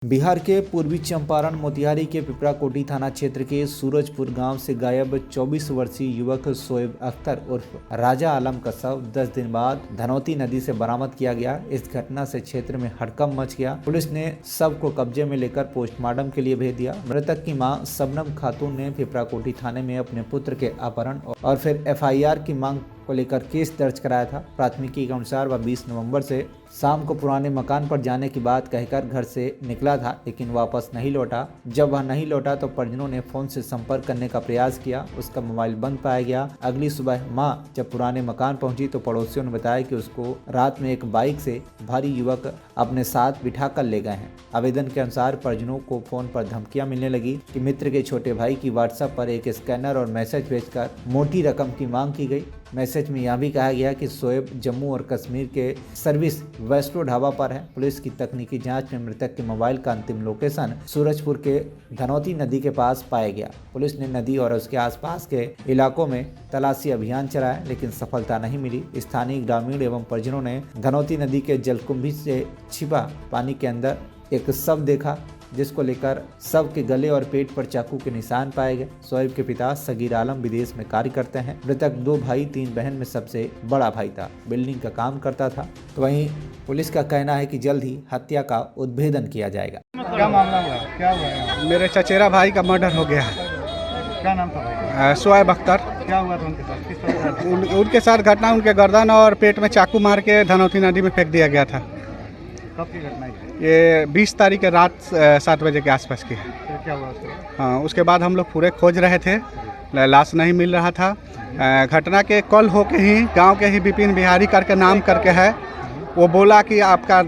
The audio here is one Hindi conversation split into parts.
बिहार के पूर्वी चंपारण मोतिहारी के पिपराकोठी थाना क्षेत्र के सूरजपुर गांव से गायब 24 वर्षीय युवक शोएब अख्तर उर्फ राजा आलम का शव 10 दिन बाद धनौती नदी से बरामद किया गया। इस घटना से क्षेत्र में हड़कंप मच गया। पुलिस ने शव को कब्जे में लेकर पोस्टमार्टम के लिए भेज दिया। मृतक की मां शबनम खातून ने पिपराकोठी थाने में अपने पुत्र के अपहरण और फिर FIR की मांग को लेकर केस दर्ज कराया था। प्राथमिकी के अनुसार वह 20 नवंबर से शाम को पुराने मकान पर जाने की बात कहकर घर से निकला था, लेकिन वापस नहीं लौटा। जब वह नहीं लौटा तो परिजनों ने फोन से संपर्क करने का प्रयास किया। उसका मोबाइल बंद पाया गया। अगली सुबह मां जब पुराने मकान पहुंची तो पड़ोसियों ने बताया कि उसको रात में एक बाइक से भारी युवक अपने साथ बिठा कर ले गए हैं। आवेदन के अनुसार परिजनों को फोन पर धमकियां मिलने लगी कि मित्र के छोटे भाई की व्हाट्सएप पर एक स्कैनर और मैसेज भेजकर मोटी रकम की मांग की गई। मैसेज में यह भी कहा गया कि शोएब जम्मू और कश्मीर के सर्विस वैष्णो ढाबा पर है। पुलिस की तकनीकी जांच में मृतक के मोबाइल का अंतिम लोकेशन सूरजपुर के धनौती नदी के पास पाया गया। पुलिस ने नदी और उसके आसपास के इलाकों में तलाशी अभियान चलाया, लेकिन सफलता नहीं मिली। स्थानीय ग्रामीण एवं परिजनों ने धनौती नदी के जलकुंभी से छिपा पानी के अंदर एक शव देखा, जिसको लेकर शव के गले और पेट पर चाकू के निशान पाए गए। शोएब के पिता सगीर आलम विदेश में कार्य करते हैं। मृतक 2 भाई 3 बहन में सबसे बड़ा भाई था, बिल्डिंग का काम करता था। तो वहीं पुलिस का कहना है कि जल्द ही हत्या का उद्भेदन किया जाएगा। क्या मामला हुआ? क्या हुआ? मेरे चचेरा भाई का मर्डर हो गया है। क्या नाम था भाई? शोएब अख्तर। क्या हुआ था उनके साथ? किस तरह का? उनके साथ घटना उनके गर्दन और पेट में चाकू मार के धनौती नदी में फेंक दिया गया था। कब की घटना है? ये 20 तारीख के रात 7 बजे के आसपास की है। फिर क्या हुआ उसके? हाँ, उसके बाद हम लोग पूरे खोज रहे थे, लाश नहीं मिल रहा था। घटना के कल हो के ही गांव के ही विपिन बिहारी करके नाम करके है, वो बोला कि आपका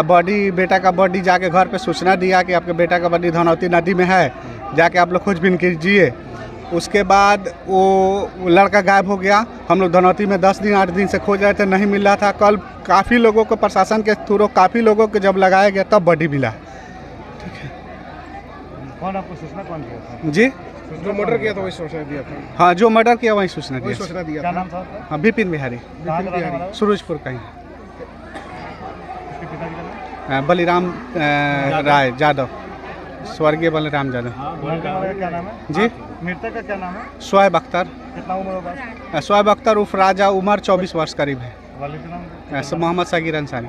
बॉडी, बेटा का बॉडी जाके घर पे सूचना दिया कि आपके बेटा का बॉडी धनौती नदी में है, जाके आप लोग खोजबीन कीजिए। उसके बाद वो लड़का गायब हो गया। हम लोग धनौती में 10 दिन 8 दिन से खोज रहे थे, नहीं मिल रहा था। कल काफ़ी लोगों को, प्रशासन के थ्रू काफ़ी लोगों को जब लगाया गया तब बॉडी मिला। ठीक है। कौन आपको सूचना कौन दिया था? जी, जो मर्डर किया था वही सूचना दिया था? हाँ, जो मर्डर किया वही सूचना वही दिया। सूचना दिया। क्या नाम था उसका? हाँ, विपिन बिहारी, कहाँ का रहने वाला है? सूरजपुर का ही। उसके पिताजी का नाम? बलिराम राय यादव, स्वर्गीय बलिराम यादव। लड़का वाला का क्या नाम है? जी, मृतक का क्या नाम है? शोएब अख्तर। कितना उम्र होगा? शोएब अख्तर उर्फ राजा, उम्र 24 वर्ष करीब है। वालिद का नाम? मोहम्मद सगीर अंसारी,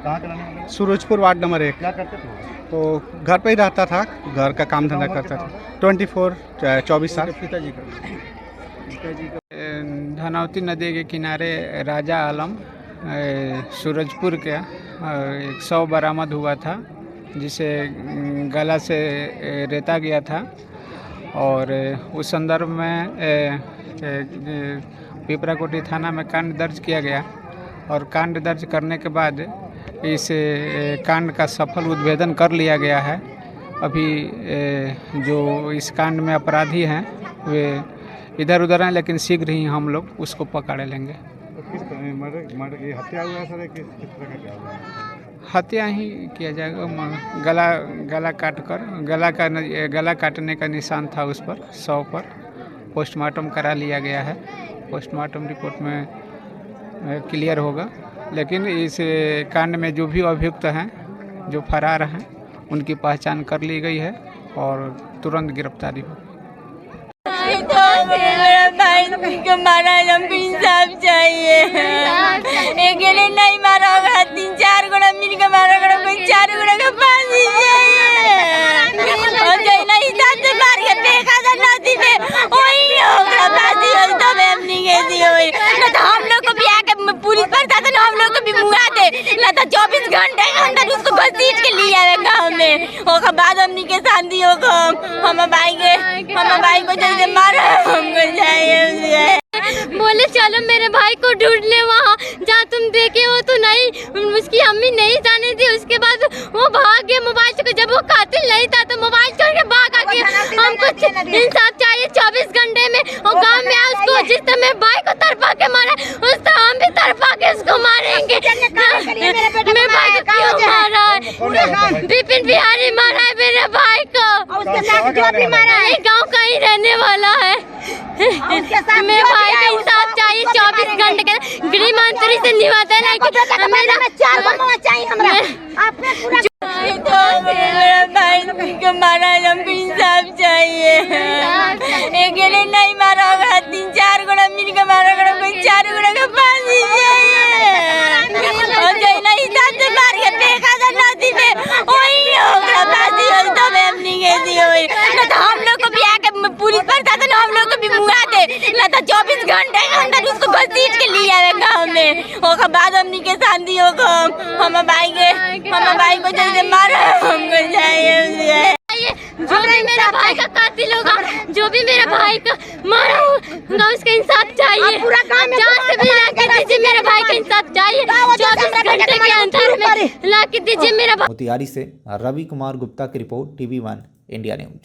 कहाँ के रहने वाले? Surajpur ward number 1। क्या करते थे? तो घर पे ही रहता था, घर का काम धंधा करता था। 24 साल। पिताजी का? धनौती नदी के किनारे राजा आलम सूरजपुर के एक शव बरामद हुआ था, जिसे गला से रेता गया था। और उस संदर्भ में पिपराकोठी थाना में कांड दर्ज किया गया और कांड दर्ज करने के बाद इस कांड का सफल उद्भेदन कर लिया गया है। अभी जो इस कांड में अपराधी हैं वे इधर उधर हैं, लेकिन शीघ्र ही हम लोग उसको पकड़ लेंगे। तो किस तरह मर्डर की हत्या हुआ है सर? किस तरह का क्या हुआ? हत्या ही किया जाएगा। गला काटने का निशान था उस पर, शव पर। पोस्टमार्टम करा लिया गया है। पोस्टमार्टम रिपोर्ट में क्लियर होगा, लेकिन इस कांड में जो भी अभियुक्त हैं, जो फरार हैं, उनकी पहचान कर ली गई है और तुरंत गिरफ्तारी होगी। को मारा, हमको इंसाफ चाहिए। एक नहीं मारा होगा, 3-4 गोड़ा मिल के मारा होगा, कोई 4 गोड़ा का फांसी चाहिए। और जो नहीं साथ से मार के फेंका था नदी में, वही होगा फांसी हो। तो मैं अपनी कैसी हुई ना, तो हम लोग को भी आके पुलिस प्रशासन हम लोग को भी मुआ दे ना, तो 24 घंटे के अंदर उसको घसीट के लिए आवे गाँव में। उसके बाद हमनी के शांति होगा। हम भाई को जैसे मारा हमको चाहिए। बोले चलो मेरे भाई को ढूंढ ले, वहाँ जहाँ तुम देखे हो तो नहीं, उसकी अम्मी नहीं जाने दी। उसके बाद वो भाग गए मोबाइल से। जब वो कातिल नहीं था तो मोबाइल छोड़ के भाग आ गया। हमको इंसाफ चाहिए 24 घंटे में। और गांव में उसको जिस तरह मेरे भाई को तरफा के मारा, उस तरह हम भी तरफा के उसको मारेंगे। मेरे भाई को क्यों मारा है? विपिन बिहारी मारा है मेरे भाई को। गाँव का ही रहने वाला है। मेरे भाई का इंसाफ चाहिए 24 घंटे के। गृह मंत्री से निवेदन है कि मेरा 4 चाहिए। मेरा भाई को मारा है, हमको इंसाफ चाहिए। अकेले नहीं मारा होगा, 3-4 गोड़ा मिल के मारा होगा, कोई 4 गोड़ा का फांसी चाहिए। और जो नहीं साथ से मार के फेंका था नदी में, वही होगा फांसी हो तो हमने कैसी हुई। ना तो हम लोग को भी आके पुलिस प्रशासन हम लोग को भी मुआ दे, ना तो 24 घंटे के अंदर उसको घसीट के लिया है गाँव में। ओकर बाद हमने के शांति होगा। हम भाई को जैसे मारा हमको चाहिए। जो भी मेरा भाई का कातिल होगा, जो भी मेरा भाई का मारा होगा, उसका इंसाफ चाहिए। जहाँ से भी ला के दीजिए, मेरे भाई का इंसाफ चाहिए। 24 घंटे के अंदर में ला के दीजिए मेरा भाई। मोतिहारी से रवि कुमार गुप्ता की रिपोर्ट, TV1 इंडिया न्यूज।